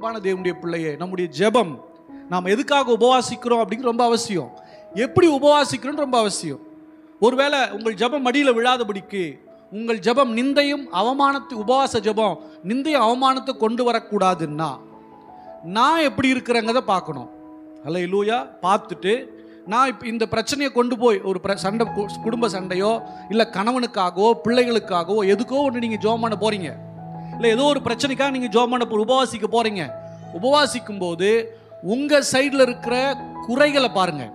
அன்பான தேவனுடைய பிள்ளையே, நம்முடைய ஜெபம் நாம் எதுக்காக உபவாசிக்கிறோம் அப்படிங்கிற ரொம்ப அவசியம். எப்படி உபவாசிக்கிறோன்னு ரொம்ப அவசியம். ஒருவேளை உங்கள் ஜெபம் மடியில் விழாதபடிக்கு உங்கள் ஜெபம் நிந்தையும் அவமானத்தை, உபவாச ஜெபம் நிந்தையும் அவமானத்தை கொண்டு வரக்கூடாதுன்னா நான் எப்படி இருக்கிறேங்கிறத பார்க்கணும். அல்லேலூயா. பார்த்துட்டு நான் இப்போ இந்த பிரச்சனையை கொண்டு போய் ஒரு சண்டை, குடும்ப சண்டையோ இல்லை கணவனுக்காகவோ பிள்ளைகளுக்காகவோ எதுக்கோ ஒன்று நீங்கள் ஜெபம் பண்ண போகிறீங்க, இல்லை ஏதோ ஒரு பிரச்சனைக்காக நீங்கள் ஜெபம் பண்ண உபவாசிக்க போகிறீங்க. உபவாசிக்கும் போது உங்கள் சைடில் இருக்கிற குறைகளை பாருங்கள்,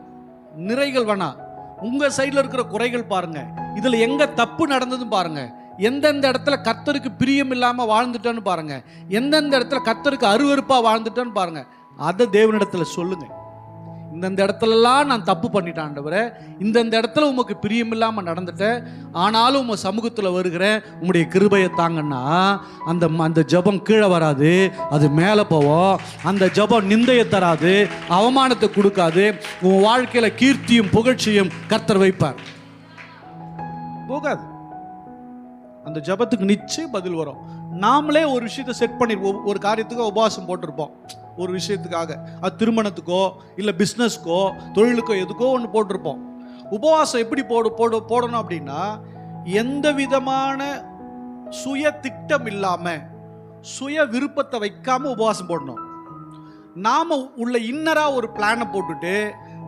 நிறைகள் வேணாம், உங்கள் சைடில் இருக்கிற குறைகள் பாருங்கள். இதில் எங்கே தப்பு நடந்ததுன்னு பாருங்கள். எந்தெந்த இடத்துல கர்த்தருக்கு பிரியம் இல்லாமல் வாழ்ந்துட்டேன்னு பாருங்கள். எந்தெந்த இடத்துல கர்த்தருக்கு அருவருப்பாக வாழ்ந்துட்டேன்னு பாருங்கள். அதை தேவனிடத்தில் சொல்லுங்கள். இந்தந்த இடத்துலலாம் நான் தப்பு பண்ணிட்டேன் ஆண்டவரே, இந்தந்த இடத்துல உமக்கு பிரியம் இல்லாமல் நடந்துட்டேன், ஆனாலும் உங்கள் சமூகத்தில் வருகிறேன், உங்களுடைய கிருபையை தாங்கன்னா அந்த ஜெபம் கீழே வராது, அது மேலே போவோம். அந்த ஜெபம் நிந்தையை தராது, அவமானத்தை கொடுக்காது. உன் வாழ்க்கையில் கீர்த்தியும் புகழ்ச்சியும் கர்த்தர் வைப்பார். போகாது. அந்த ஜெபத்துக்கு நிச்சயம் பதில் வரும். நாமளே ஒரு விஷயத்தை செட் பண்ணிருப்போம். ஒரு காரியத்துக்கு உபவாசம் போட்டிருப்போம், ஒரு விஷயத்துக்காக, அது திருமணத்துக்கோ இல்லை பிஸ்னஸ்க்கோ தொழிலுக்கோ எதுக்கோ ஒன்று போட்டிருப்போம். உபவாசம் எப்படி போடணும் அப்படின்னா, எந்த விதமான சுய திட்டம் இல்லாமல் சுய விருப்பத்தை வைக்காம உபவாசம் போடணும். நாம் உள்ள இன்னராக ஒரு பிளானை போட்டுட்டு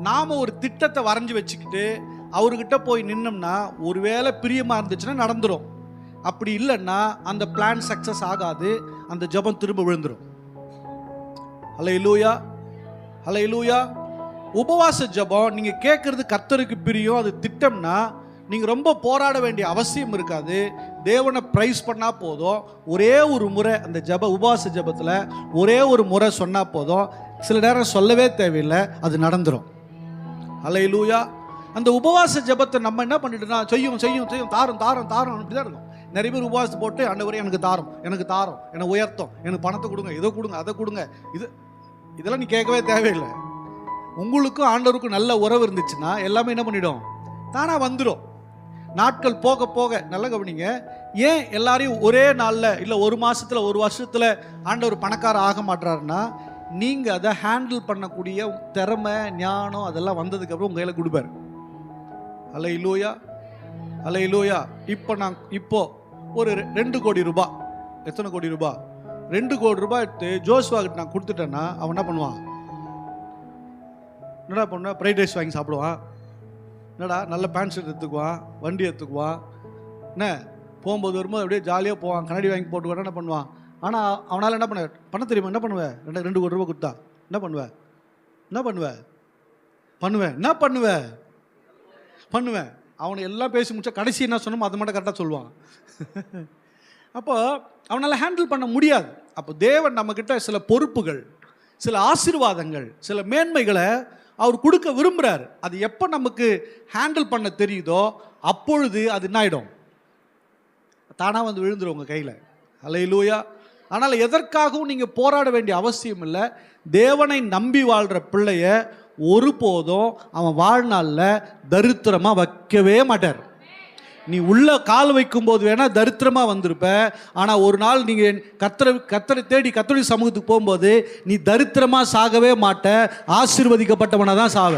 நாம் ஒரு திட்டத்தை வரைஞ்சி வச்சுக்கிட்டு அவர்கிட்ட போய் நின்னோம்னா ஒருவேளை பிரியமாக இருந்துச்சுன்னா நடந்துடும். அப்படி இல்லைன்னா அந்த பிளான் சக்ஸஸ் ஆகாது, அந்த ஜெபம் திரும்ப விழுந்துடும். அல்லேலூயா, அல்லேலூயா. உபவாச ஜெபம் நீங்கள் கேட்குறது கர்த்தருக்கு பிரியம், அது திட்டம்னா நீங்கள் ரொம்ப போராட வேண்டிய அவசியம் இருக்காது. தேவனை ப்ரைஸ் பண்ணால் போதும். ஒரே ஒரு முறை அந்த உபவாச ஜெபத்தில் ஒரே ஒரு முறை சொன்னால் போதும். சில நேரம் சொல்லவே தேவையில்லை, அது நடந்துடும். அல்லேலூயா. அந்த உபவாச ஜெபத்தை நம்ம என்ன பண்ணிட்டோம்னா, செய்யும் செய்யும் செய்யும் தாரம் தாரம் தாரம் அப்படி தான் இருக்கும். நிறைய பேர் உபவாசத்தை போட்டு ஆண்டவரே எனக்கு தாரம், எனக்கு தாரம், எனக்கு உயர்த்தம், எனக்கு பணத்தை கொடுங்க, இதை கொடுங்க, அதை கொடுங்க, இதெல்லாம் நீ கேட்கவே தேவையில்லை. உங்களுக்கும் ஆண்டவருக்கும் நல்ல உறவு இருந்துச்சுன்னா எல்லாமே என்ன பண்ணிடும், தானாக வந்துடும். நாட்கள் போக போக நல்ல கவனிங்க. ஏன் எல்லாரையும் ஒரே நாளில் இல்லை ஒரு மாதத்தில் ஒரு வருஷத்தில் ஆண்டவர் பணக்கார ஆக மாட்டுறாருன்னா, நீங்கள் அதை ஹேண்டில் பண்ணக்கூடிய திறமை ஞானம் அதெல்லாம் வந்ததுக்கப்புறம் உங்கள் கையில் கொடுப்பார். அல்லேலூயா, அல்லேலூயா. இப்போ ஒரு 2 கோடி ரூபாய், எத்தனை கோடி ரூபாய், 2 கோடி ரூபாய் எடுத்து ஜோஸ்வாகிட்ட நான் கொடுத்துட்டேன்னா அவன் என்ன பண்ணுவான்? என்னடா பண்ணுவான்? ஃப்ரைட் ரைஸ் வாங்கி சாப்பிடுவான். என்னடா நல்ல பேண்ட் ஷர்ட் எடுத்துக்குவான், வண்டி எடுத்துக்குவான், என்ன போகும்போது வரும்போது அப்படியே ஜாலியாக போவான், கண்ணாடி வாங்கி போட்டுக்குவான். என்ன பண்ணுவான்? ஆனால் அவனால் என்ன பண்ண தெரியுமா? என்ன பண்ணுவேன்? 2 கோடி ரூபாய் கொடுத்தா என்ன பண்ணுவேன்? என்ன பண்ணுவேன்? அவனை எல்லாம் பேசி முடிச்சா கடைசி என்ன சொன்னோமோ அதை மட்டும் கரெக்டாக சொல்லுவான். அப்போ அவனால் ஹேண்டில் பண்ண முடியாது. அப்போ தேவன் நம்மக்கிட்ட சில பொறுப்புகள், சில ஆசீர்வாதங்கள், சில மேன்மைகளை அவர் கொடுக்க விரும்புகிறார். அது எப்போ நமக்கு ஹேண்டில் பண்ண தெரியுதோ அப்பொழுது அது என்ன ஆகிடும்? தானாக வந்து விழுந்துடும் உங்கள் கையில். அல்லேலூயா. ஆனால் எதற்காகவும் நீங்கள் போராட வேண்டிய அவசியம் இல்லை. தேவனை நம்பி வாழ்கிற பிள்ளைய ஒருபோதும் அவன் வாழ்நாளில் தரித்திரமாக வைக்கவே மாட்டார். நீ உள்ள கால் வைக்கும் போது வேணா தரித்திரமாக வந்திருப்ப, ஆனால் ஒரு நாள் நீங்கள் கர்த்தரை தேடி கர்த்தருடைய சமூகத்துக்கு போகும்போது நீ தரித்திரமாக சாகவே மாட்ட, ஆசீர்வதிக்கப்பட்டவனாக தான் சாவ.